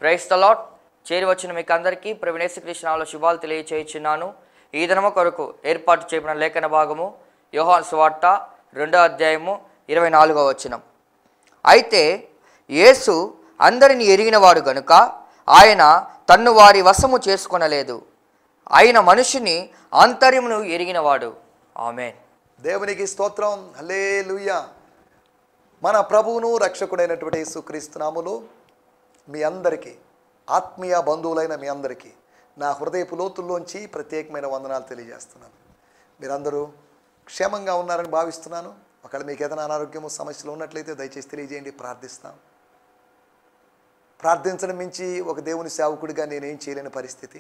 Praise the lord. చేరి వచ్చిన మీకు అందరికీ ప్రభువైన యేసుక్రీస్తు నామములో శుభాలు తెలియచేయుచున్నాను. ఈ దినము కొరకు ఏర్పాటు చేయబడిన లేఖన భాగము యోహాను సువార్త 2వ అధ్యాయము 24వ వచనం. అయితే యేసు అందరిని ఎరిగినవాడు గనుక ఆయన తన్ను వారి వశము చేసుకొనలేదు, ఆయన మనుషుని ఆంతర్యమును ఎరిగినవాడు. ఆమేన్. దేవునికి స్తోత్రం. హల్లెలూయా. మన ప్రభువును రక్షకుడైనటువంటి యేసుక్రీస్తు నామములో మీ అందరికీ, ఆత్మీయ బంధువులైన మీ అందరికీ నా హృదయపు లోతుల్లోంచి ప్రత్యేకమైన వందనాలు తెలియజేస్తున్నాను. మీరందరూ క్షేమంగా ఉన్నారని భావిస్తున్నాను. ఒకవేళ మీకు ఏదైనా అనారోగ్యము సమస్యలు ఉన్నట్లయితే దయచేసి తెలియజేయండి, ప్రార్థిస్తాం. ప్రార్థించడం మించి ఒక దేవుని సేవకుడిగా నేనేం చేయలేని పరిస్థితి.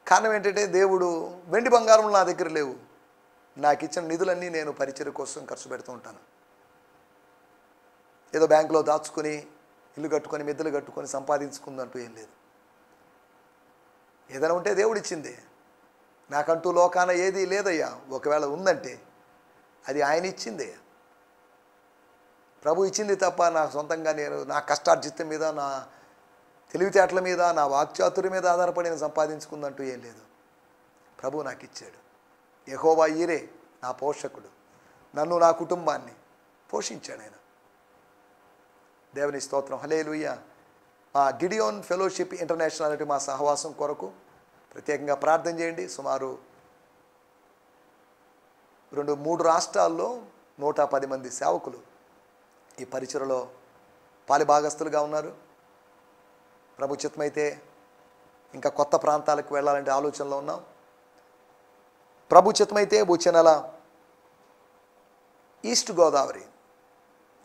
కారణం ఏంటంటే దేవుడు వెండి బంగారం నా దగ్గర లేవు. నాకు ఇచ్చిన నిధులన్నీ నేను పరిచర్య కోసం ఖర్చు పెడుతూ ఉంటాను. ఏదో బ్యాంకులో దాచుకొని ఇల్లు కట్టుకొని మిద్దెలు కట్టుకొని సంపాదించుకుందంటూ ఏం లేదు. ఏదైనా ఉంటే దేవుడు ఇచ్చింది. నాకంటూ లోకాన ఏది లేదయ్యా. ఒకవేళ ఉందంటే అది ఆయన ఇచ్చిందే, ప్రభు ఇచ్చింది తప్ప నా సొంతంగా నేను నా కష్టార్జితం మీద, నా తెలివితేటల మీద, నా వాక్చాతుర్యం మీద ఆధారపడి నేను సంపాదించుకుందంటూ ఏం లేదు. ప్రభు నాకు ఇచ్చాడు. యెహోవా ఈరే నా పోషకుడు, నన్ను నా కుటుంబాన్ని పోషించాడు ఆయన. దేవుని స్తోత్రం. హల్లెలూయా. మా గిడియోన్ ఫెలోషిప్ ఇంటర్నేషనల్ అంటే మా సహవాసం కొరకు ప్రత్యేకంగా ప్రార్థన చేయండి. సుమారు 2-3 రాష్ట్రాల్లో 110 మంది సేవకులు ఈ పరిచర్యలో పాలిభాగస్తులుగా ఉన్నారు. ప్రభు చిత్తమైతే ఇంకా కొత్త ప్రాంతాలకు వెళ్ళాలంటే ఆలోచనలో ఉన్నాం. ప్రభు చిత్తమైతే వచ్చే నెల ఈస్ట్ గోదావరి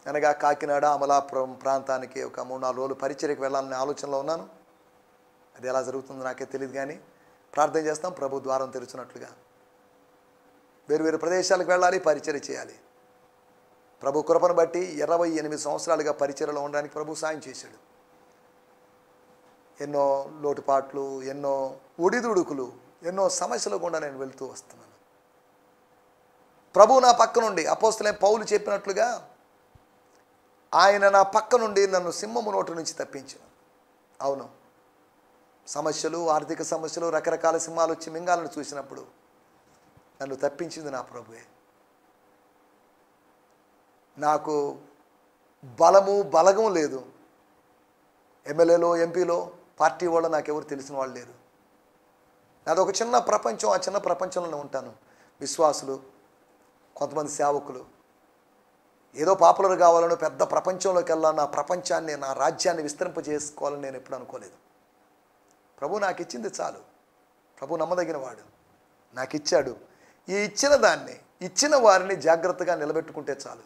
అనగా కాకినాడ, అమలాపురం ప్రాంతానికి ఒక 3-4 రోజులు పరిచర్యకు వెళ్ళాలనే ఆలోచనలో ఉన్నాను. అది ఎలా జరుగుతుందో నాకే తెలియదు, కానీ ప్రార్థన చేస్తాం ప్రభు ద్వారం తెరుచున్నట్లుగా. వేరు ప్రదేశాలకు వెళ్ళాలి, పరిచర్య చేయాలి. ప్రభు కృపను బట్టి 28 సంవత్సరాలుగా పరిచర్యలో ఉండడానికి ప్రభు సాయం చేశాడు. ఎన్నో లోటుపాట్లు, ఎన్నో ఒడిదుడుకులు, ఎన్నో సమస్యలు కూడా నేను వెళ్తూ వస్తున్నాను. ప్రభు నా పక్క నుండి అపోస్తలుడైన పౌలు చెప్పినట్లుగా ఆయన నా పక్క నుండి నన్ను సింహము నోటి నుంచి తప్పించాను. అవును, సమస్యలు, ఆర్థిక సమస్యలు, రకరకాల సింహాలు వచ్చి మింగాలను చూసినప్పుడు నన్ను తప్పించింది నా ప్రభువే. నాకు బలగం లేదు. ఎమ్మెల్యేలో, ఎంపీలో, పార్టీ వాళ్ళు నాకెవరు తెలిసిన వాళ్ళు లేరు. నాదొక చిన్న ప్రపంచం. ఆ చిన్న ప్రపంచంలోనే ఉంటాను. విశ్వాసులు, కొంతమంది సేవకులు, ఏదో పాపులర్ కావాలని పెద్ద ప్రపంచంలోకి వెళ్ళాలని, నా ప్రపంచాన్ని, నా రాజ్యాన్ని విస్తరింపజేసుకోవాలని నేను ఎప్పుడు అనుకోలేదు. ప్రభు నాకు ఇచ్చింది చాలు. ప్రభు నమ్మదగిన వాడు, నాకు ఇచ్చాడు. ఈ ఇచ్చిన దాన్ని, ఇచ్చిన వారిని జాగ్రత్తగా నిలబెట్టుకుంటే చాలు.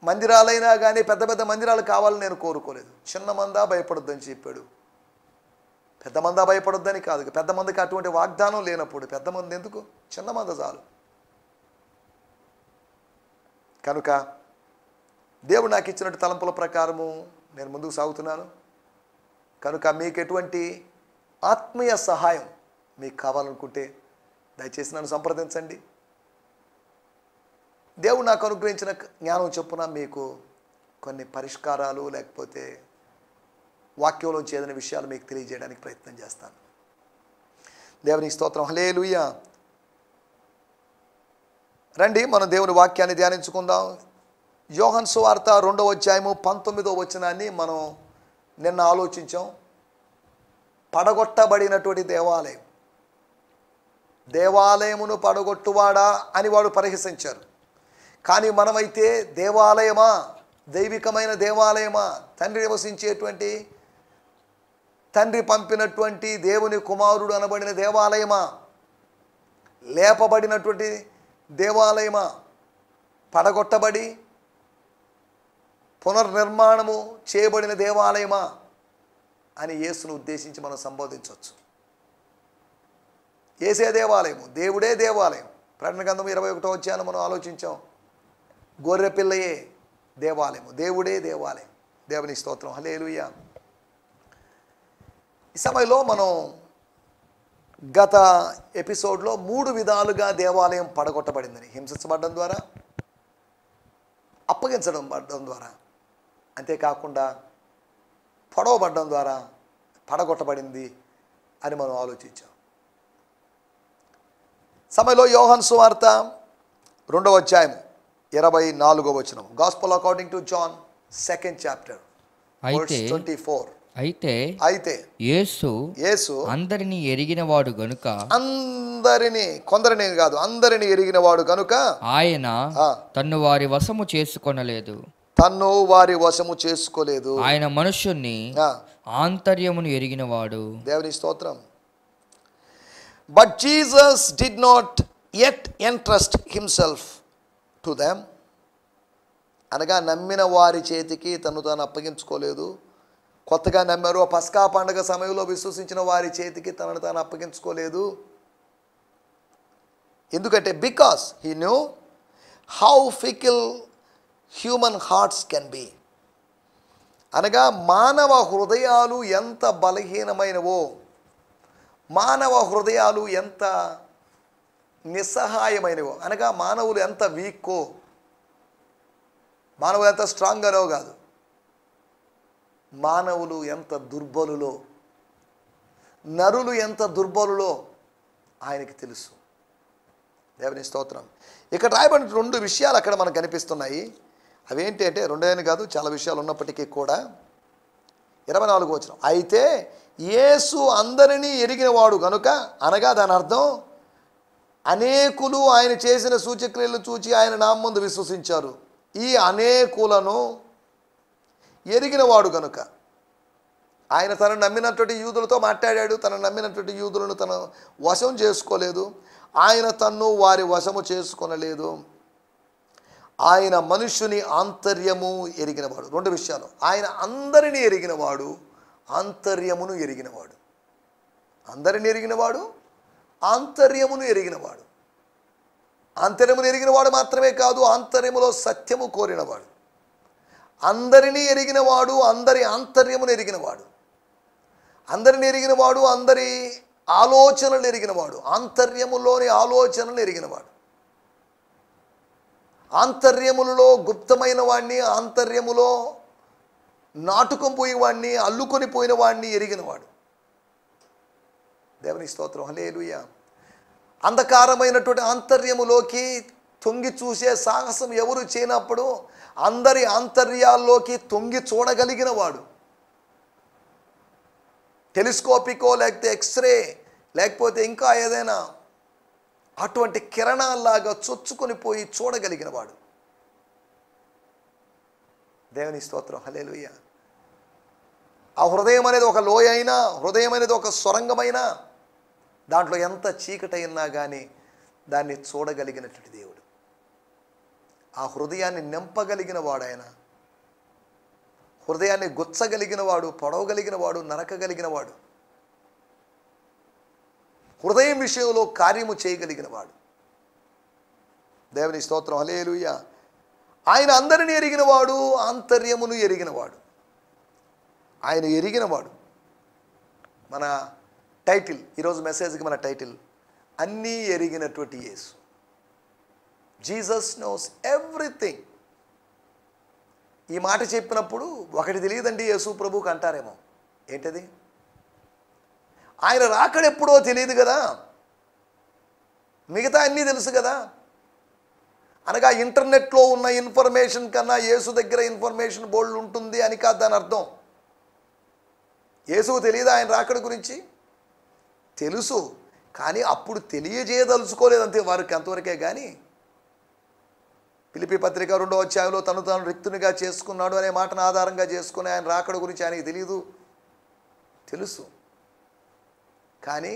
మందిరాలైనా కానీ పెద్ద పెద్ద మందిరాలు కావాలని నేను కోరుకోలేదు. చిన్న మందా భయపడొద్దని చెప్పాడు. పెద్ద మందా భయపడొద్దని కాదు, పెద్ద మందికి అటువంటి వాగ్దానం లేనప్పుడు పెద్ద మంది ఎందుకు, చిన్న మంద చాలు. కనుక దేవుడు నాకు ఇచ్చినట్టు తలంపుల ప్రకారము నేను ముందుకు సాగుతున్నాను. కనుక మీకు ఎటువంటి ఆత్మీయ సహాయం మీకు కావాలనుకుంటే దయచేసి నన్ను సంప్రదించండి. దేవుడు నాకు అనుగ్రహించిన జ్ఞానం చొప్పున మీకు కొన్ని పరిష్కారాలు, లేకపోతే వాక్యంలోంచి ఏదైనా విషయాలు మీకు తెలియజేయడానికి ప్రయత్నం చేస్తాను. దేవునికి స్తోత్రం. హల్లెలూయా. రండి, మనం దేవుని వాక్యాన్ని ధ్యానించుకుందాం. యోహాను సువార్త 2వ అధ్యాయము 19వ వచనాన్ని మనం నిన్న ఆలోచించాం. పడగొట్టబడినటువంటి దేవాలయం, దేవాలయమును పడగొట్టువాడా అని వాడు పరిహసించారు. కానీ మనమైతే దేవాలయమా, దైవికమైన దేవాలయమా, తండ్రి నివసించేటువంటి, తండ్రి పంపినటువంటి దేవుని కుమారుడు అనబడిన దేవాలయమా, లేపబడినటువంటి దేవాలయమా, పడగొట్టబడి పునర్నిర్మాణము చేయబడిన దేవాలయమా అని యేసును ఉద్దేశించి మనం సంబోధించవచ్చు. యేసే దేవాలయము, దేవుడే దేవాలయం. ప్రకటన గ్రంథం 21వ అధ్యాయం మనం ఆలోచించాం. గొర్రెపిల్లయే దేవాలయము, దేవుడే దేవాలయం. దేవుని స్తోత్రం. హల్లెలూయా. ఈ సమయంలో మనం గత ఎపిసోడ్లో 3 విధాలుగా దేవాలయం పడగొట్టబడిందని, హింసించబడడం ద్వారా, అప్పగించడం ద్వారా, అంతేకాకుండా పొడవబడ్డం ద్వారా పడగొట్టబడింది అని మనం ఆలోచించాం. సమయంలో యోహాను సువార్త 2వ అధ్యాయం 24వ వచనం. Gospel according to John 2nd chapter verse 24. అయితే యేసు అందరినీ ఎరిగినవాడు గనుక, కొందరిని కాదు అందరిని ఎరిగినవాడు గనుక ఆయన తన్ను వారి వశము చేసుకోలేదు. ఆయన మనుష్యుణ్ణి ఆంతర్యమును ఎరిగినవాడు. దేవుని స్తోత్రం. But Jesus did not yet entrust himself to them, అనగా నమ్మిన వారి చేతికి తను అప్పగించుకోలేదు. కొత్తగా నమ్మారు, పస్కా పండుగ సమయంలో విశ్వసించిన వారి చేతికి తనను తాను అప్పగించుకోలేదు. ఎందుకంటే because he knew how fickle human hearts can be, అనగా మానవ హృదయాలు ఎంత బలహీనమైనవో, మానవ హృదయాలు ఎంత నిస్సహాయమైనవో, అనగా మానవులు ఎంత వీక్కో, మానవులు ఎంత స్ట్రాంగ్ అనో కాదు, మానవులు ఎంత దుర్బలులో, నరులు ఎంత దుర్బలులో ఆయనకి తెలుసు. దేవుని స్తోత్రం. ఇక్కడ రాయబడిన 2 విషయాలు అక్కడ మనకు కనిపిస్తున్నాయి. అవేంటి అంటే 2 కాదు, చాలా విషయాలు ఉన్నప్పటికీ కూడా 24వ వచనం. అయితే యేసు అందరినీ ఎరిగినవాడు గనుక, అనగా దాని అర్థం అనేకులు ఆయన చేసిన సూచక్రియలను చూచి ఆయన నామముందు విశ్వసించారు. ఈ అనేకులను ఎరిగినవాడు గనుక ఆయన తనను నమ్మినటువంటి యూదులతో మాట్లాడాడు. తనను నమ్మినటువంటి యూదులను తన వశం చేసుకోలేదు. ఆయన తన్ను వారి వశము చేసుకొనలేదు. ఆయన మనుష్యుని ఆంతర్యము ఎరిగినవాడు. 2 విషయాలు. ఆయన అందరినీ ఎరిగినవాడు, ఆంతర్యమును ఎరిగినవాడు. అందరిని ఎరిగినవాడు, ఆంతర్యమును ఎరిగినవాడు. ఆంతర్యమును ఎరిగినవాడు మాత్రమే కాదు, ఆంతర్యములో సత్యము కోరినవాడు. అందరినీ ఎరిగినవాడు, అందరి ఆంతర్యమును ఎరిగినవాడు. అందరిని ఎరిగినవాడు, అందరి ఆలోచనలు ఎరిగినవాడు, ఆంతర్యములోని ఆలోచనలు ఎరిగినవాడు. ఆంతర్యములలో గుప్తమైన వాడిని, ఆంతర్యములో నాటుకొని పోయేవాడిని, అల్లుకొని పోయిన వాడిని ఎరిగినవాడు. దేవుని స్తోత్రం. హల్లెలూయా. అంధకారమైనటువంటి ఆంతర్యములోకి తొంగి చూసే సాహసం ఎవరు చేయనప్పుడు అందరి ఆంతర్యాల్లోకి తొంగి చూడగలిగిన వాడు. టెలిస్కోపికో లేకపోతే ఎక్స్రే లేకపోతే ఇంకా ఏదైనా అటువంటి కిరణాల్లాగా చొచ్చుకొని పోయి చూడగలిగిన వాడు. దేవుని స్తోత్రం. హల్లెలూయా. ఆ హృదయం అనేది ఒక లోయ అయినా, హృదయం అనేది ఒక సొరంగమైనా, దాంట్లో ఎంత చీకటైనా కానీ దాన్ని చూడగలిగినటువంటి దేవుడు. ఆ హృదయాన్ని నింపగలిగిన వాడు ఆయన. హృదయాన్ని గుచ్చగలిగిన వాడు, పొడవగలిగిన వాడు, నరకగలిగిన వాడు, హృదయం విషయంలో కార్యము చేయగలిగిన వాడు. దేవుని స్తోత్రం. హల్లెలూయా. ఆయన అందరిని ఎరిగినవాడు, ఆంతర్యమును ఎరిగినవాడు. ఆయన ఎరిగినవాడు. మన టైటిల్, ఈరోజు మెసేజ్కి మన టైటిల్ అన్నీ ఎరిగినటువంటి యేసు. Jesus knows everything. ఈ మాట చెప్పినప్పుడు ఒకటి తెలియదండి యేసు ప్రభువుకి అంటారేమో. ఏంటది? ఆయన రాకడెప్పుడో తెలియదు కదా, మిగతా అన్నీ తెలుసు కదా. అనగా ఇంటర్నెట్లో ఉన్న ఇన్ఫర్మేషన్ కన్నా యేసు దగ్గర ఇన్ఫర్మేషన్ బోల్డ్ ఉంటుంది అని కాదు దాని అర్థం. యేసుకు తెలియదు ఆయన రాకడ గురించి? తెలుసు, కానీ అప్పుడు తెలియజేయదలుచుకోలేదు అంతే, వారికి అంతవరకే. కానీ ఫిలిప్పీ పత్రిక 2వ అధ్యాయంలో తను తాను రిక్తునిగా చేసుకున్నాడు అనే మాటను ఆధారంగా చేసుకుని ఆయన రాకడ గురించి ఆయనకి తెలియదు, తెలుసు. కానీ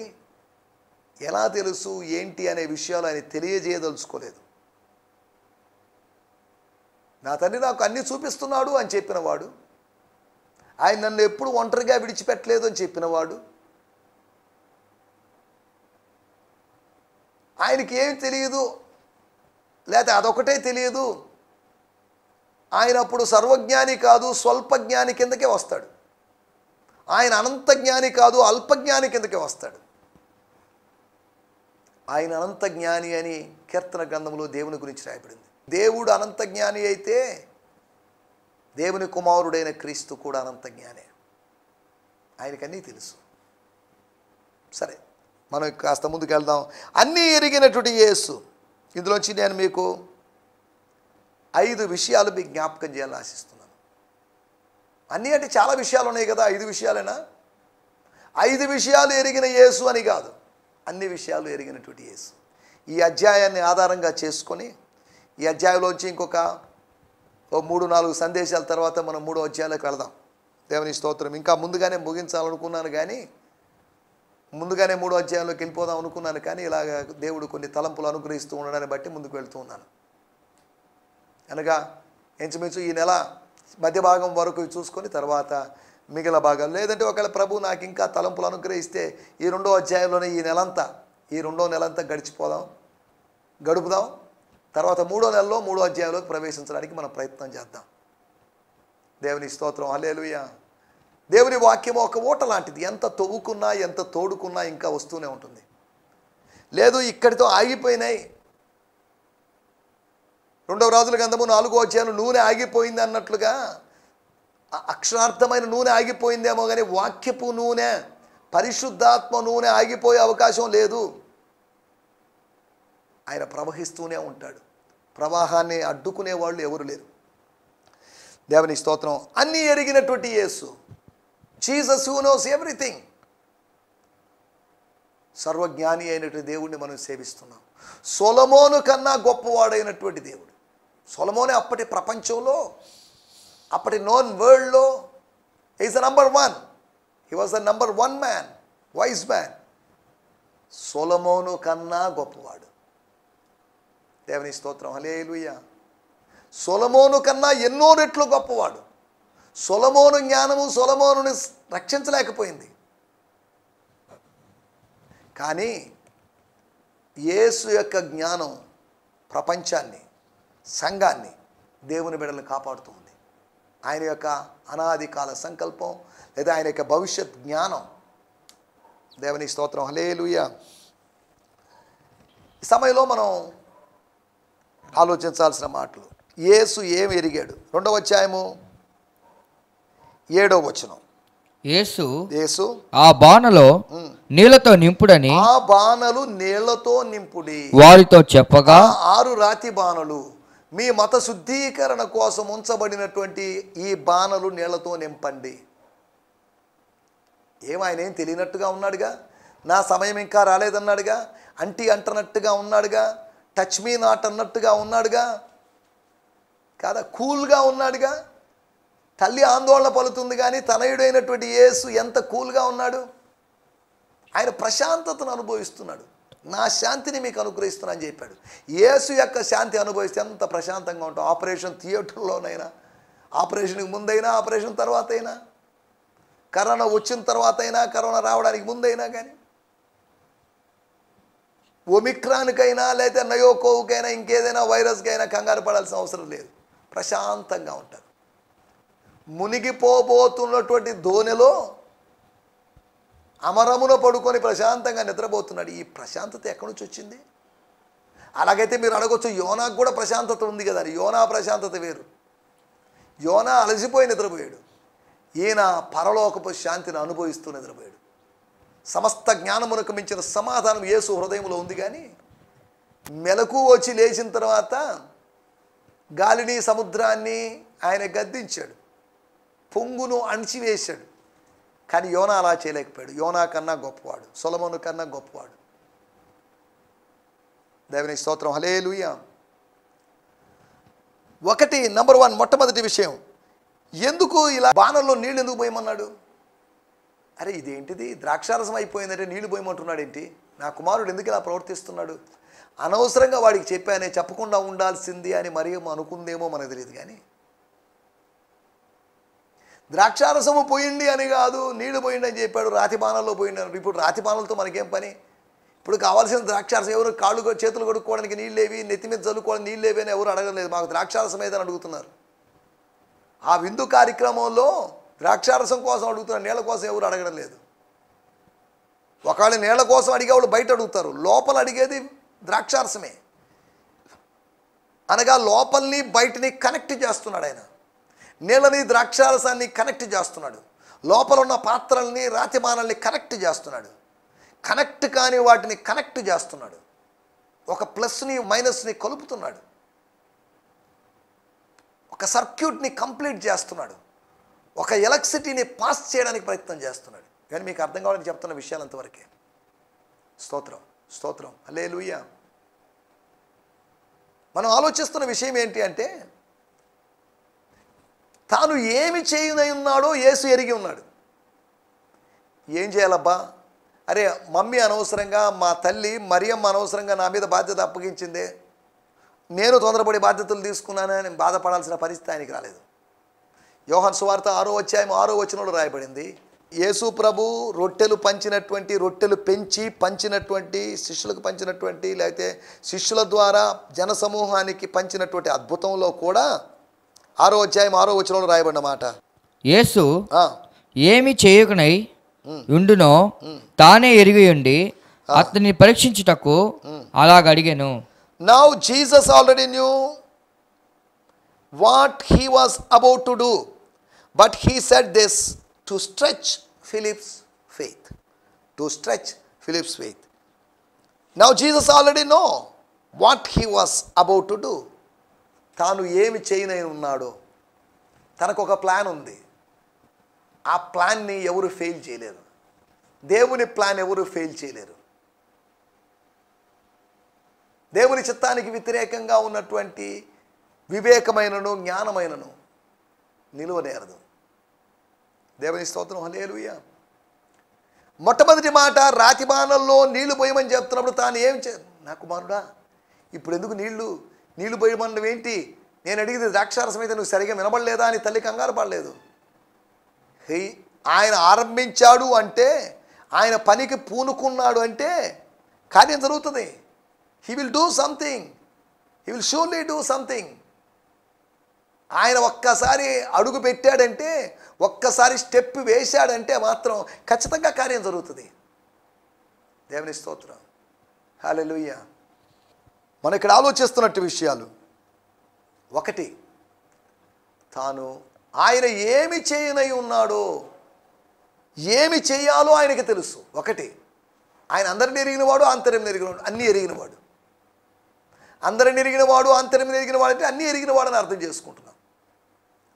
ఎలా తెలుసు ఏంటి అనే విషయాలు ఆయన తెలియజేయదలుచుకోలేదు. నా తండ్రి నాకు అన్నీ చూపిస్తున్నాడు అని చెప్పినవాడు, ఆయన నన్ను ఎప్పుడు ఒంటరిగా విడిచిపెట్టలేదు అని చెప్పినవాడు, ఆయనకి ఏమి తెలియదు లేకపోతే అదొకటే తెలియదు, ఆయన అప్పుడు సర్వజ్ఞాని కాదు స్వల్పజ్ఞాని కిందకే వస్తాడు. ఆయన అనంత జ్ఞాని కాదు అల్పజ్ఞాని కిందకే వస్తాడు. ఆయన అనంత జ్ఞాని అని కీర్తన గ్రంథంలో దేవుని గురించి రాయబడింది. దేవుడు అనంత జ్ఞాని అయితే దేవుని కుమారుడైన క్రీస్తు కూడా అనంత జ్ఞానే, ఆయనకన్నీ తెలుసు. సరే, మనం కాస్త ముందుకు వెళ్దాం. అన్నీ ఎరిగినటువంటి యేసు. ఇందులోంచి నేను మీకు 5 విషయాలు మీకు జ్ఞాపకం చేయాలని ఆశిస్తున్నాను. అన్నీ అంటే చాలా విషయాలు ఉన్నాయి కదా, 5 విషయాలేనా? 5 విషయాలు ఎరిగిన యేసు అని కాదు, అన్ని విషయాలు ఎరిగినటువంటి యేసు. ఈ అధ్యాయాన్ని ఆధారంగా చేసుకొని ఈ అధ్యాయంలోంచి ఇంకొక 3-4 సందేశాల తర్వాత మనం 3వ అధ్యాయంలోకి వెళదాం. దేవుని స్తోత్రం. ఇంకా ముందుగానే ముగించాలనుకున్నాను కానీ, ముందుగానే 3వ అధ్యాయంలోకి వెళ్ళిపోదాం అనుకున్నాను కానీ, ఇలాగ దేవుడు కొన్ని తలంపులు అనుగ్రహిస్తూ ఉండడాన్ని బట్టి ముందుకు వెళ్తూ ఉన్నాను. అనగా ఇంచుమించు ఈ నెల మధ్య భాగం వరకు చూసుకొని తర్వాత మిగిలిన భాగాలు, లేదంటే ఒకవేళ ప్రభు నాకు ఇంకా తలంపులు అనుగ్రహిస్తే ఈ 2వ అధ్యాయంలోనే ఈ 2వ నెలంతా గడుపుదాం. తర్వాత 3వ నెలలో 3వ అధ్యాయంలోకి ప్రవేశించడానికి మనం ప్రయత్నం చేద్దాం. దేవుని స్తోత్రం. హల్లెలూయా. దేవుని వాక్యం ఒక ఊట లాంటిది, ఎంత తవ్వుకున్నా ఎంత తోడుకున్నా ఇంకా వస్తూనే ఉంటుంది. లేదు ఇక్కడితో ఆగిపోయినాయి, 2వ రాజుల గ్రంథము 4వ అధ్యాయం నూనె ఆగిపోయింది అన్నట్లుగా అక్షరార్థమైన నూనె ఆగిపోయిందేమో కానీ వాక్యపు నూనె, పరిశుద్ధాత్మ నూనె ఆగిపోయే అవకాశం లేదు. ఆయన ప్రవహిస్తూనే ఉంటాడు. ప్రవాహాన్ని అడ్డుకునే వాళ్ళు ఎవరు లేరు. దేవుని స్తోత్రం. అన్నీ ఎరిగినటువంటి యేసు, జీసస్ హూ నోస్ ఎవ్రీథింగ్. సర్వజ్ఞాని అయినటువంటి దేవుడిని మనం సేవిస్తున్నాం. సొలొమోను కన్నా గొప్పవాడైనటువంటి దేవుడు. సొలొమోనే అప్పటి ప్రపంచంలో, అప్పటి నోన్ వరల్డ్లో is the number 1. He was the number 1 man, wise man. Solomon కన్నా గొప్పవాడు. దేవుని స్తోత్రం. హల్లెలూయా. సొలొమోను కన్నా ఎన్నో రెట్లు గొప్పవాడు. సొలొమోను జ్ఞానము సొలొమోనుని రక్షించలేకపోయింది. కానీ యేసు యొక్క జ్ఞానం ప్రపంచాన్ని, సంఘాన్ని, దేవుని బిడ్డలను కాపాడుతూ ఉంది. ఆయన యొక్క అనాది కాల సంకల్పం లేదా ఆయన యొక్క భవిష్యత్ జ్ఞానం. దేవుని స్తోత్రం. హల్లెలూయా. ఈ సమయంలో మనం ఆలోచించాల్సిన మాటలు. యేసు ఎరిగాడు? 2వ అధ్యాయము 7వ వచనం. యేసు ఆ బాణలో నీళ్లతో నింపుడని, ఆ బాణలు నీళ్లతో నింపుడి వారితో చెప్పగా, 6 రాతి బాణలు, మీ మత శుద్ధీకరణ కోసం ఉంచబడినటువంటి ఈ బాణలు నీళ్లతో నింపండి. ఆయన ఏం తెలియనట్టుగా ఉన్నాడుగా, నా సమయం ఇంకా రాలేదన్నాడుగా, అంటనట్టుగా ఉన్నాడుగా, టచ్ మీ నాట్ అన్నట్టుగా ఉన్నాడుగా, కాదా, కూల్గా ఉన్నాడుగా. తల్లి ఆందోళన పలుతుంది కానీ తనయుడైనటువంటి యేసు ఎంత కూల్గా ఉన్నాడు. ఆయన ప్రశాంతతను అనుభవిస్తున్నాడు. నా శాంతిని మీకు అనుగ్రహిస్తున్నాను అని చెప్పాడు. యేసు యొక్క శాంతి అనుభవిస్తే ఎంత ప్రశాంతంగా ఉంటాం. ఆపరేషన్ థియేటర్లోనైనా, ఆపరేషన్కి ముందైనా, ఆపరేషన్ తర్వాత అయినా, కరోనా వచ్చిన తర్వాత అయినా, కరోనా రావడానికి ముందైనా కానీ, ఒమిక్రాన్కైనా లేదా నయోకోవ్కైనా ఇంకేదైనా వైరస్కైనా కంగారు పడాల్సిన అవసరం లేదు. ప్రశాంతంగా ఉంటారు. మునిగిపోబోతున్నటువంటి దోణిలో అమరమున పడుకొని ప్రశాంతంగా నిద్రపోతున్నాడు. ఈ ప్రశాంతత ఎక్కడి నుంచి వచ్చింది? అలాగైతే మీరు అడగొచ్చు, యోనాకు కూడా ప్రశాంతత ఉంది కదా అని. యోనా ప్రశాంతత వేరు. యోనా అలసిపోయి నిద్రపోయాడు. ఈయన పరలోకపు శాంతిని అనుభవిస్తూ నిద్రపోయాడు. సమస్త జ్ఞానమునకు మించిన సమాధానం యేసు హృదయంలో ఉంది. కానీ మెలకు వచ్చి లేచిన తర్వాత గాలిని సముద్రాన్ని ఆయన గద్దించాడు, పొంగును అణిచివేశాడు. కానీ యోనా అలా చేయలేకపోయాడు. యోనా కన్నా గొప్పవాడు, సొలొమోను కన్నా గొప్పవాడు. దేవుని స్తోత్రం. హల్లెలూయా. నంబర్ 1 మొట్టమొదటి విషయం, ఎందుకు ఇలా బాణంలో నీళ్ళు ఎందుకు పోయమన్నాడు? అరే ఇదేంటిది, ద్రాక్షారసం అయిపోయిందంటే నీళ్లు పోయమంటున్నాడు ఏంటి? నా కుమారుడు ఎందుకు ఇలా ప్రవర్తిస్తున్నాడు? అనవసరంగా వాడికి చెప్పానే, చెప్పకుండా ఉండాల్సింది అని మరి అనుకుందేమో మనకు తెలియదు. కానీ ద్రాక్షారసము పోయింది అని కాదు, నీళ్లు పోయింది అని చెప్పాడు. రాతి బాణాల్లో పోయింది అన్నాడు. ఇప్పుడు రాతి బాణాలతో మనకేం పని? ఇప్పుడు కావాల్సిన ద్రాక్షారసం ఎవరు చేతులు కొడుక్కోవడానికి నీళ్ళేవి, నెత్తి మీద చల్లుకోవడానికి నీళ్ళేవి అని ఎవరు అడగలేదు. మాకు ద్రాక్షారసం ఏదని అడుగుతున్నారు. ఆ విందు కార్యక్రమంలో ద్రాక్షారసం కోసం అడుగుతున్నారు, నీళ్ళ కోసం ఎవరు అడగడం లేదు. ఒకవేళ నీళ్ళ కోసం అడిగే వాళ్ళు బయట అడుగుతారు, లోపల అడిగేది ద్రాక్షారసమే. అనగా లోపల్ని బయటని కనెక్ట్ చేస్తున్నాడు ఆయన. నీళ్ళని ద్రాక్షారసాన్ని కనెక్ట్ చేస్తున్నాడు. లోపల ఉన్న పాత్రల్ని రాతిమానల్ని కనెక్ట్ చేస్తున్నాడు. కనెక్ట్ కాని వాటిని కనెక్ట్ చేస్తున్నాడు. ఒక ప్లస్ని మైనస్ని కలుపుతున్నాడు. ఒక సర్క్యూట్ని కంప్లీట్ చేస్తున్నాడు. ఒక ఎలక్ట్రిసిటీని పాస్ చేయడానికి ప్రయత్నం చేస్తున్నాడు. కానీ మీకు అర్థం కావాలని చెప్తున్న విషయాలు అంతవరకే. స్తోత్రం, స్తోత్రం, హల్లెలూయా. మనం ఆలోచిస్తున్న విషయం ఏంటి అంటే, తాను ఏమి చేయనై ఉన్నాడో యేసు ఎరిగి ఉన్నాడు. ఏం చేయాలబ్బా, అరే మమ్మీ అనవసరంగా, మా తల్లి మరియమ్మ అనవసరంగా నా మీద బాధ్యత అప్పగించిందే, నేను తొందరపడి బాధ్యతలు తీసుకున్నానని బాధపడాల్సిన పరిస్థితి ఆయనకి రాలేదు. యోహాను సువార్త 6వ అధ్యాయం 6వ వచనంలో రాయబడింది, యేసు ప్రభు రొట్టెలు పెంచి పంచినటువంటి, శిష్యులకు పంచినటువంటి, లేకపోతే శిష్యుల ద్వారా జనసమూహానికి పంచినటువంటి అద్భుతంలో కూడా 6వ అధ్యాయం 6వ వచనంలో రాయబడిన మాట, యేసు ఏమి చేయకునై ఉండునో తానే ఎరిగి ఉండి అతన్ని పరీక్షించుటకు అలాగ అడిగాను. Now Jesus already knew what he was about to do, but he said this to stretch Philip's faith. To stretch Philip's faith. Now Jesus already know what he was about to do. తాను ఏమి చేయనై ఉన్నాడో, తనకు ఒక plan ఉంది. ఆ ప్లాన్ని ఎవరు fail చేయలేరు. దేవుని ప్లాన్ ఎవరు ఫెయిల్ చేయలేరు. దేవుని చిత్తానికి వ్యతిరేకంగా ఉన్నటువంటి వివేకమైనను జ్ఞానమైనను నిలువనేరదు. దేవుని స్తోత్రం, హల్లెలూయా. మొట్టమొదటి మాట, రాతిబాణంలో నీళ్లు పోయమని చెప్తున్నప్పుడు తాను ఏం నా కుమారుడా ఇప్పుడు ఎందుకు నీళ్లు పోయమన్నది ఏంటి? నేను అడిగింది ద్రాక్షారసం అయితే నువ్వు సరిగా వినబడలేదా అని తల్లి కంగారు పడలేదు. ఆయన ఆరంభించాడు అంటే, ఆయన పనికి పూనుకున్నాడు అంటే కార్యం జరుగుతుంది. He will do something. He will surely do something. ఆయన ఒక్కసారి అడుగు పెట్టాడంటే, ఒక్కసారి స్టెప్ వేశాడంటే మాత్రం ఖచ్చితంగా కార్యం జరుగుతుంది. దేవుని స్తోత్రం, హల్లెలూయా. మనం ఇక్కడ ఆలోచిస్తున్నట్టు విషయాలు, ఒకటి, తాను ఆయన ఏమి చేయనై ఉన్నాడో, ఏమి చేయాలో ఆయనకి తెలుసు. ఒకటి, ఆయన అందరిని ఎరిగినవాడు, ఆంతర్యం ఎరిగినవాడు, అన్నీ ఎరిగినవాడు. అందరిని ఎరిగినవాడు, ఆంతర్యం ఎరిగినవాడు అంటే అన్నీ ఎరిగినవాడు అని అర్థం చేసుకుంటున్నాం.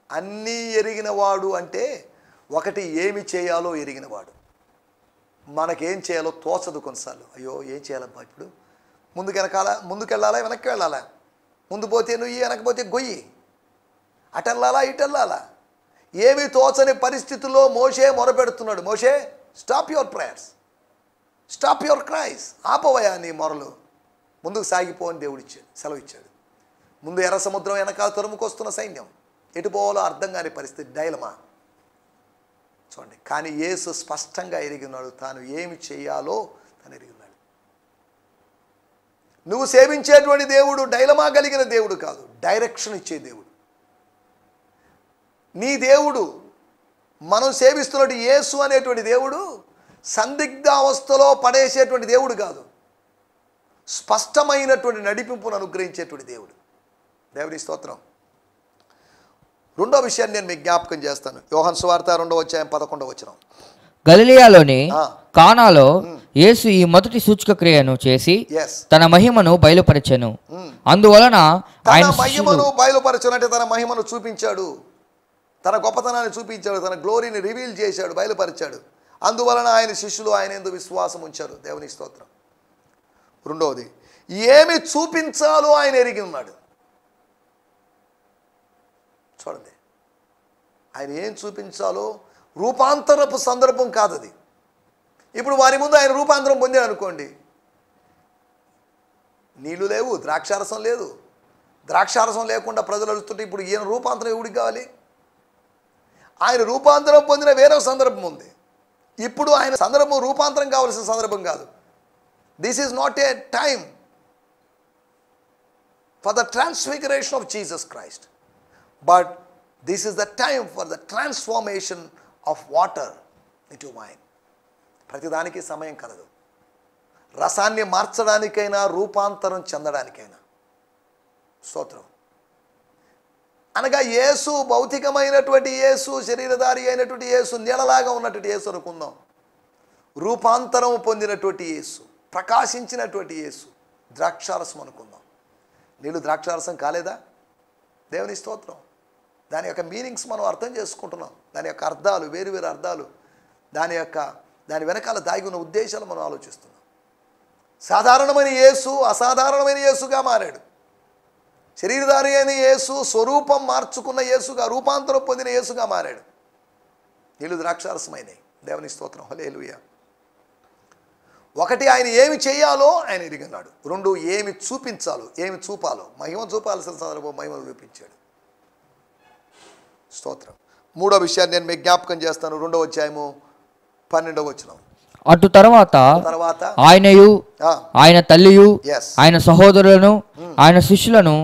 అన్నీ ఎరిగినవాడు అంటే ఒకటి, ఏమి చేయాలో ఎరిగినవాడు. మనకేం చేయాలో తోచదు కొన్నిసార్లు. అయ్యో ఏం చేయాలబ్బా, ఇప్పుడు ముందుకెళ్ళాలా వెనక్కి వెళ్ళాలా, ముందు పోతే నువ్వు, వెనకపోతే గొయ్యి, అటెళ్ళాలా ఇటెళ్ళాలా, ఏమీ తోచని పరిస్థితుల్లో మోషే మొరపెడుతున్నాడు. మోషే, stop your prayers, stop your cries, ఆపవయా నీ మొరలు, ముందుకు సాగిపోని దేవుడు సెలవు ఇచ్చాడు. ముందు ఎర్ర సముద్రం, వెనకాల తరుముకొస్తున్న సైన్యం, ఎటు పోవాలో అర్థం కాని పరిస్థితి, డైలమా చూడండి. కానీ యేసు స్పష్టంగా ఎరిగినాడు, తాను ఏమి చేయాలో తను ఎరిగినాడు. నువ్వు సేవించేటువంటి దేవుడు డైలమా కలిగిన దేవుడు కాదు, డైరెక్షన్ ఇచ్చే దేవుడు. నీ దేవుడు, మనం సేవిస్తున్నటువంటి యేసు అనేటువంటి దేవుడు సందిగ్ధ అవస్థలో పడేసేటువంటి దేవుడు కాదు, స్పష్టమైనటువంటి నడిపింపును అనుగ్రహించేటువంటి దేవుడు. దేవుని స్తోత్రం. రెండో విషయాన్ని నేను మీకు జ్ఞాపకం చేస్తాను. యోహాను సువార్త 2వ అధ్యాయం 11వ వచనం. గలిలయలోని కానాలో యేసు ఈ మొదటి సూచక క్రియను చేసి తన మహిమను బయలుపరచెను. అందువలన ఆయన మహిమను బయలుపరచను అంటే తన మహిమను చూపించాడు, తన గొప్పతనాన్ని చూపించాడు, తన గ్లోరీని రివీల్ చేశాడు, బయలుపరిచాడు. అందువలన ఆయన శిష్యులు ఆయన యందు విశ్వాసం ఉంచారు. దేవుని స్తోత్రం. రెండవది, ఏమి చూపించాలో ఆయన ఎరిగి ఉన్నాడు. చూడండి, ఆయన ఏం చూపించాలో రూపాంతరపు సందర్భం కాదు అది. ఇప్పుడు వారి ముందు ఆయన రూపాంతరం పొందాడు అనుకోండి, నీళ్లు లేవు, ద్రాక్షారసం లేదు, ద్రాక్షారసం లేకుండా ప్రజలు అడుగుతుంటే ఇప్పుడు ఈయన రూపాంతరం ఎవడికి కావాలి? ఆయన రూపాంతరం పొందిన వేరే సందర్భం ఉంది. ఇప్పుడు ఆయన సందర్భం రూపాంతరం కావాల్సిన సందర్భం కాదు. This is not a time for the transfiguration of Jesus Christ, but this is the time for the transformation of water into wine. ప్రతిదానికి సమయం కలదు. రసాన్ని మార్చడానికైనా, రూపాంతరం చెందడానికైనా. స్తోత్రం. అనగా యేసు భౌతికమైనటువంటి యేసు, శరీరధారి అయినటువంటి యేసు, నీడలాగా ఉన్నటువంటి యేసు అనుకుందాం. రూపాంతరం పొందినటువంటి యేసు, ప్రకాశించినటువంటి యేసు, ద్రాక్షారసం అనుకుందాం. నీళ్ళు ద్రాక్షారసం కాలేదా? దేవుని స్తోత్రం. దాని యొక్క మీనింగ్స్ మనం అర్థం చేసుకుంటున్నాం. దాని యొక్క అర్థాలు, వేరు వేరు అర్థాలు, దాని వెనకాల దాగి ఉన్న ఉద్దేశాలు మనం ఆలోచిస్తున్నాం. సాధారణమైన యేసు అసాధారణమైన యేసుగా మారాడు. శరీరధారి అయిన యేసు స్వరూపం మార్చుకున్న యేసుగా, రూపాంతరం పొందిన యేసుగా మారాడు. నీళ్ళు ద్రాక్షారసమైనవి. దేవుని స్తోత్రం. హల్లెలూయా. ఒకటి, ఆయన ఏమి చేయాలో ఆయన ఎరిగినాడు. రెండు, ఏమి చూపించాలో, ఏమి చూపాలో, మహిమ చూపాల్సిన సందర్భం మహిమను చూపించాడు. స్తోత్రం. మూడో విషయాన్ని నేను మీకు జ్ఞాపకం చేస్తాను. 2వ అధ్యాయము 12వ వచనం. అటు తర్వాత ఆయనయు ఆయన తల్లియు ఆయన సహోదరులను ఆయన శిష్యులను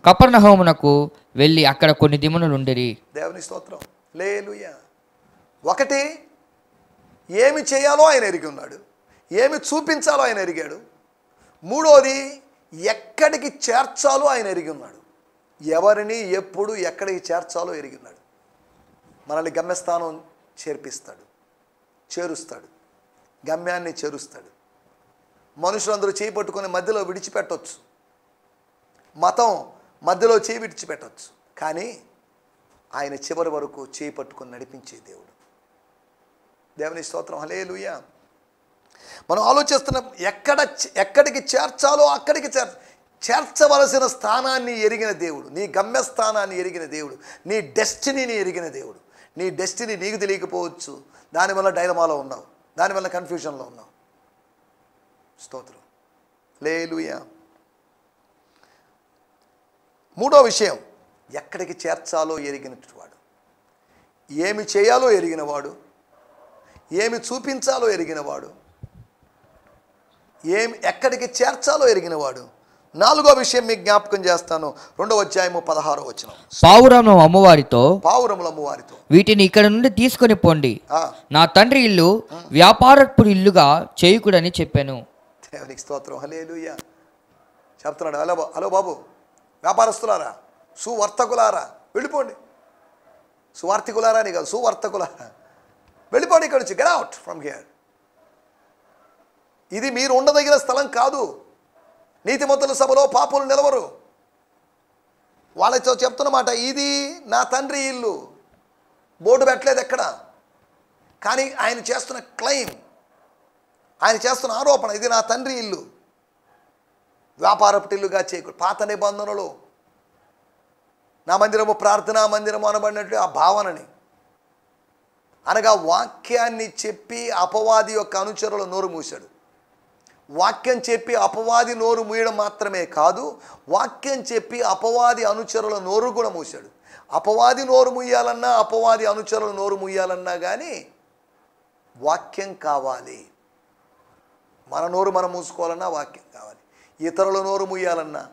కపెర్నహూమునకు వెళ్ళి అక్కడ కొన్ని దినములుండిరి. దేవుని స్తోత్రం. హల్లెలూయా. ఒకటి, ఏమి చేయాలో ఆయన ఎరిగి ఉన్నాడు, ఏమి చూపించాలో ఆయన ఎరిగాడు. మూడోది, ఎక్కడికి చేర్చాలో ఆయన ఎరిగి ఉన్నాడు. ఎవరిని ఎప్పుడు ఎక్కడికి చేర్చాలో ఎరిగి ఉన్నాడు. మనల్ని గమ్యస్థానం చేరుస్తాడు, గమ్యాన్ని చేరుస్తాడు. మనుషులందరూ చేయి పట్టుకొని మధ్యలో విడిచిపెట్టవచ్చు, మతం మధ్యలో చేయి విడిచిపెట్టవచ్చు, కానీ ఆయన చివరి వరకు చేయి పట్టుకొని నడిపించే దేవుడు. దేవుని స్తోత్రం. హల్లెలూయా. మనం ఆలోచిస్తున్నాం, ఎక్కడికి చేర్చాలో అక్కడికి చేర్చవలసిన స్థానాన్ని ఎరిగిన దేవుడు, నీ గమ్యస్థానాన్ని ఎరిగిన దేవుడు, నీ డెస్టినీని ఎరిగిన దేవుడు. నీ డెస్టినీ నీకు తెలియకపోవచ్చు, దానివల్ల డైలమాలో ఉన్నావు, దానివల్ల కన్ఫ్యూజన్లో ఉన్నావు. స్తోత్రం. హల్లెలూయా. మూడో విషయం, ఎక్కడికి చేర్చాలో ఎరిగినవాడు, ఏమి చేయాలో ఎరిగినవాడు, ఏమి చూపించాలో ఎరిగినవాడు, ఎక్కడికి చేర్చాలో ఎరిగినవాడు. నాలుగో విషయం మీకు జ్ఞాపకం చేస్తాను. 2వ అధ్యాయము 16వ వచనం. పావురముల అమ్మవారితో వీటిని ఇక్కడ నుండి తీసుకొని పోండి, నా తండ్రి ఇల్లు వ్యాపారపు ఇల్లుగా చేయకుడని చెప్పాను. దేవునికి స్తోత్రం. హల్లెలూయా. చెప్తున్నాడు, హలో బాబు, వ్యాపారస్తులారా, సువర్తకులారా, వెళ్ళిపోండి. సువార్థికులారా అని కాదు, సువర్తకులారా, వెళ్ళిపోండి ఇక్కడి నుంచి. Get out from here. ఇది మీరు ఉండదగిన స్థలం కాదు. నీతిమంతుల సభలో పాపులు నిలవరు. వాళ్ళతో చెప్తున్నమాట, ఇది నా తండ్రి ఇల్లు. బోర్డు పెట్టలేదు ఎక్కడ, కానీ ఆయన చేస్తున్న క్లెయిమ్, ఆయన చేస్తున్న ఆరోపణ, ఇది నా తండ్రి ఇల్లు, వ్యాపారపు ఇల్లుగా చేయకూడదు. పాత నిబంధనలో నా మందిరము ప్రార్థనా మందిరము అనబడినట్టు ఆ భావనని, అనగా వాక్యాన్ని చెప్పి అపవాది యొక్క అనుచరులు నోరు మూశాడు. వాక్యం చెప్పి అపవాది నోరు మూయడం మాత్రమే కాదు, వాక్యం చెప్పి అపవాది అనుచరుల నోరు కూడా మూశాడు. అపవాది నోరు ముయ్యాలన్నా, అపవాది అనుచరుల నోరు ముయ్యాలన్నా కానీ వాక్యం కావాలి. మన నోరు మనం మూసుకోవాలన్నా వాక్యం కావాలి. ఇతరుల నోరు ముయ్యాలన్నా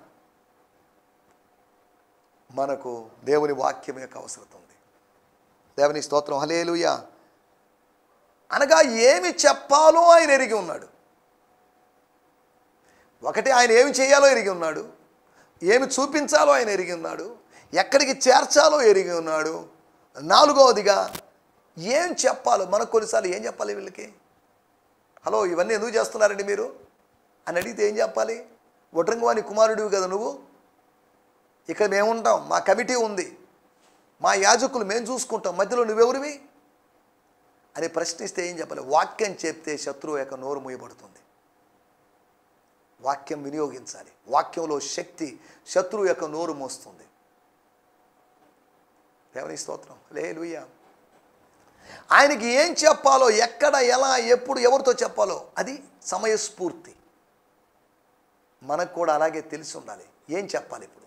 మనకు దేవుని వాక్యం యొక్క అవసరం ఉంది. దేవుని స్తోత్రం. హల్లెలూయా. అనగా ఏమి చెప్పాలో ఆయన ఎరిగి ఉన్నాడు. ఒకటి, ఆయన ఏమి చేయాలో ఎరిగి ఉన్నాడు, ఏమి చూపించాలో ఆయన ఎరిగి ఉన్నాడు, ఎక్కడికి చేర్చాలో ఎరిగి ఉన్నాడు. నాలుగవదిగా, ఏం చెప్పాలో. మనకు కొన్నిసార్లు ఏం చెప్పాలి వీళ్ళకి? హలో, ఇవన్నీ ఎందుకు చేస్తున్నారండి మీరు అని అడిగితే ఏం చెప్పాలి? వడ్రంగవాని కుమారుడివి కదా నువ్వు, ఇక్కడ మేముంటాం, మా కమిటీ ఉంది, మా యాజకులు మేము చూసుకుంటాం, మధ్యలో నువ్వెవరివి అని ప్రశ్నిస్తే ఏం చెప్పాలి? వాక్యం చెప్తే శత్రువు యొక్క నోరు మూయబడుతుంది. వాక్యం వినియోగించాలి. వాక్యంలో శక్తి శత్రువు యొక్క నోరు మోస్తుంది. దేవుని స్తోత్రం. హల్లెలూయా. ఆయనకి ఏం చెప్పాలో, ఎక్కడ, ఎలా, ఎప్పుడు, ఎవరితో చెప్పాలో అది సమయస్ఫూర్తి. మనకు కూడా అలాగే తెలిసి ఉండాలి ఏం చెప్పాలి. ఇప్పుడు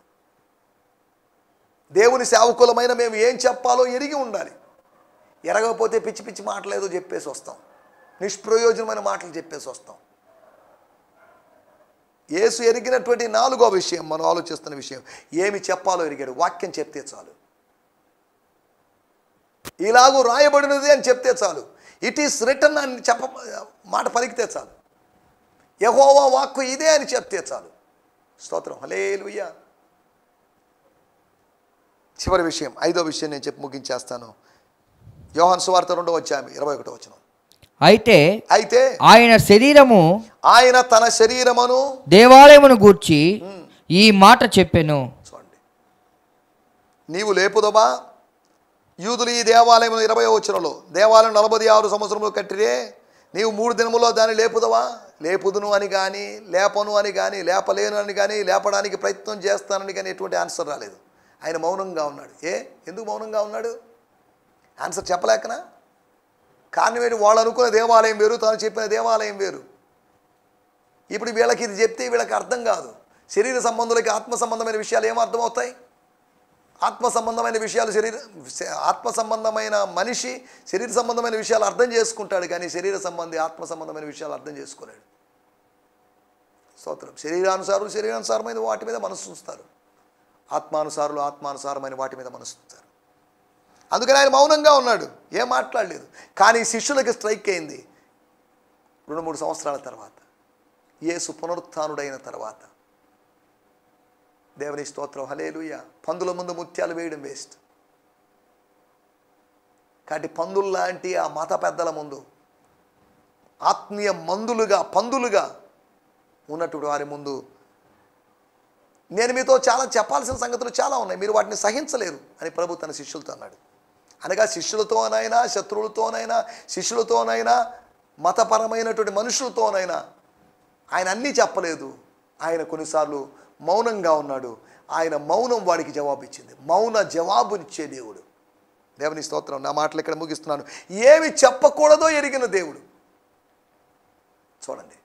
దేవుని సేవకులమైన మేము ఏం చెప్పాలో ఎరిగి ఉండాలి. ఎరగకపోతే పిచ్చి పిచ్చి మాటలు ఏదో చెప్పేసి వస్తాం, నిష్ప్రయోజనమైన మాటలు చెప్పేసి వస్తాం. యేసు ఎరిగినటువంటి నాలుగో విషయం, మనం ఆలోచిస్తున్న విషయం, ఏమి చెప్పాలో ఎరిగాడు. వాక్యం చెప్తే చాలు. ఇలాగూ రాయబడినది అని చెప్తే చాలు. ఇట్ ఈస్ రిటన్ అని మాట పలికితే చాలు. యెహోవా వాక్కు ఇదే అని చెప్తే చాలు. స్తోత్రం. హల్లెలూయా. చివరి విషయం, 5వ విషయం నేను చెప్పి ముగించేస్తాను. యోహాను సువార్త 2:21. అయితే ఆయన శరీరము, ఆయన తన శరీరమును దేవాలయమును గూర్చి ఈ మాట చెప్పెను. చూడండి, నీవు లేపుదవా? యూదులు ఈ దేవాలయమును 20వ వచనంలో, దేవాలయం 46 సంవత్సరములు కట్టిరే, నీవు 3 దినములో దాన్ని లేపుదవా? లేపుదును అని కానీ, లేపను అని కానీ, లేపలేను అని కానీ, లేపడానికి ప్రయత్నం చేస్తానని కానీ ఎటువంటి ఆన్సర్ రాలేదు. ఆయన మౌనంగా ఉన్నాడు. ఎందుకు మౌనంగా ఉన్నాడు? ఆన్సర్ చెప్పలేకనా? కారణం ఏంటి? వాళ్ళు అనుకున్న దేవాలయం వేరు, తాను చెప్పిన దేవాలయం వేరు. ఇప్పుడు వీళ్ళకి ఇది చెప్తే వీళ్ళకి అర్థం కాదు. శరీర సంబంధులకి ఆత్మ సంబంధమైన విషయాలు ఏమర్థమవుతాయి? ఆత్మ సంబంధమైన విషయాలు ఆత్మ సంబంధమైన మనిషి శరీర సంబంధమైన విషయాలు అర్థం చేసుకుంటాడు, కానీ శరీర సంబంధి ఆత్మ సంబంధమైన విషయాలు అర్థం చేసుకోలేడు. స్తోత్రం. శరీరానుసారమైన వాటి మీద మనసు ఉంచుతారు, ఆత్మానుసారమైన వాటి మీద మనసు ఉంచుతారు. అందుకని ఆయన మౌనంగా ఉన్నాడు, ఏం మాట్లాడలేదు. కానీ శిష్యులకి స్ట్రైక్ అయింది 2-3 సంవత్సరాల తర్వాత, యేసు పునరుత్థానుడైన తర్వాత. దేవుని స్తోత్రం, హల్లెలూయా. పందుల ముందు ముత్యాలు వేయడం వేస్ట్. కాబట్టి పందుల్లాంటి ఆ మత పెద్దల ముందు, ఆత్మీయ పందులుగా ఉన్నటువంటి వారి ముందు నేను మీతో చాలా చెప్పాల్సిన సంగతులు చాలా ఉన్నాయి, మీరు వాటిని సహించలేరు అని ప్రభు తన శిష్యులతో అన్నాడు. అనగా శిష్యులతోనైనా, శత్రువులతోనైనా, శిష్యులతోనైనా, మతపరమైనటువంటి మనుషులతోనైనా ఆయన అన్నీ చెప్పలేదు. ఆయన కొన్నిసార్లు మౌనంగా ఉన్నాడు. ఆయన మౌనం వాడికి జవాబిచ్చింది. మౌన జవాబునిచ్చే దేవుడు. దేవుని స్తోత్రం. నా మాటలు ఇక్కడ ముగిస్తున్నాను. ఏమి చెప్పకూడదో ఎరిగిన దేవుడు. చూడండి,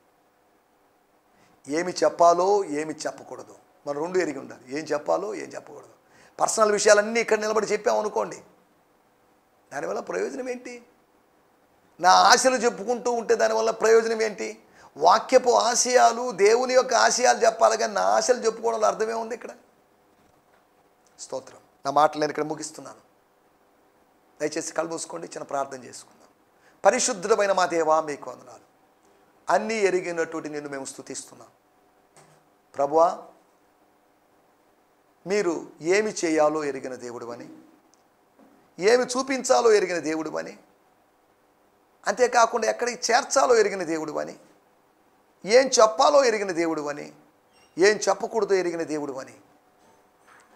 ఏమి చెప్పాలో ఏమి చెప్పకూడదు మనం 2 ఎరిగి ఉండాలి. ఏం చెప్పాలో ఏం చెప్పకూడదు. పర్సనల్ విషయాలన్నీ ఇక్కడ నిలబడి చెప్పామనుకోండి, దానివల్ల ప్రయోజనం ఏంటి? నా ఆశలు చెప్పుకుంటూ ఉంటే దానివల్ల ప్రయోజనం ఏంటి? వాక్యపు ఆశయాలు, దేవుని యొక్క ఆశయాలు చెప్పాలి, కానీ నా ఆశలు చెప్పుకోవడంలో అర్థమే ఉంది ఇక్కడ. స్తోత్రం. నా మాటలు నేను ఇక్కడ ముగిస్తున్నాను. దయచేసి కళ్ళు మూసుకోండి, చిన్న ప్రార్థన చేసుకుందాం. పరిశుద్ధుడమైన మా దేవా, మీకు వందనాలు. అన్నీ ఎరిగినటువంటి నిన్ను మేము స్తుతిస్తున్నాం ప్రభువా. మీరు ఏమి చేయాలో ఎరిగిన దేవుడు అని, ఏమి చూపించాలో ఎరిగిన దేవుడు అని, అంతేకాకుండా ఎక్కడికి చేర్చాలో ఎరిగిన దేవుడు అని, ఏం చెప్పాలో ఎరిగిన దేవుడు అని, ఏం చెప్పకూడదో ఎరిగిన దేవుడు అని,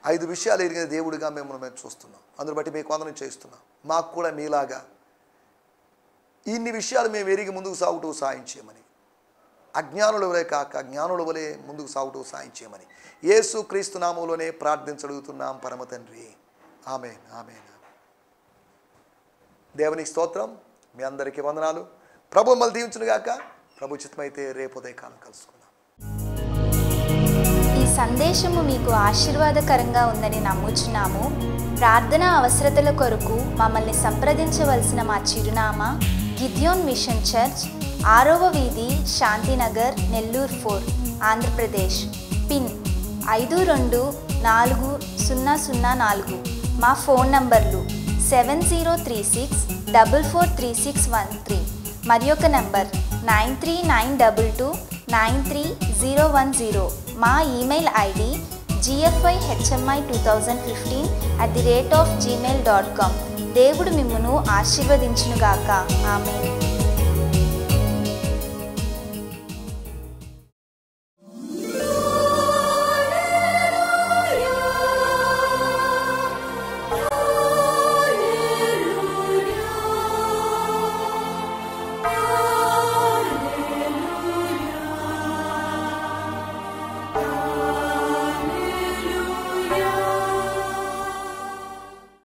5 విషయాలు ఎరిగిన దేవుడిగా మేము చూస్తున్నాం. అందుని బట్టి మీకు వందనం చేస్తున్నాం. మాకు కూడా మీలాగా ఇన్ని విషయాలు మేము ఎరిగి ముందుకు సాగుతూ సాయం చేయమని, అజ్ఞానుల వలె కాక జ్ఞానుల వలె ముందుకు సాగుతూ సాయం చేయమని యేసు క్రీస్తు నామములోనే ప్రార్థించడుగుతున్నాం పరమ తండ్రి. ఆమేన్, ఆమేన్. దేవునికి స్తోత్రం. మీ అందరికీ వందనాలు. ప్రభు మళ్ళీ దీవించునుగాక. ప్రభు చిత్తమైతే రేపు ఉదయకాలం కలుసుకుందాం. ఈ సందేశము మీకు ఆశీర్వాదకరంగా ఉందని నమ్ముచున్నాము. ప్రార్థనా అవసరతల కొరకు మమ్మల్ని సంప్రదించవలసిన మా చిరునామా గిద్యోన్ మిషన్ చర్చ్, 6వ వీధి, శాంతినగర్, నెల్లూరు 4, ఆంధ్రప్రదేశ్. పిన్ 524004. మా ఫోన్ నంబర్లు 7036443613 మరి ఒక నంబర్ 9392293010. మా ఈమెయిల్ ఐడి gfihmi2015@gmail.com. దేవుడు మిమ్మును ఆశీర్వదించునుగాక. ఆమేన్.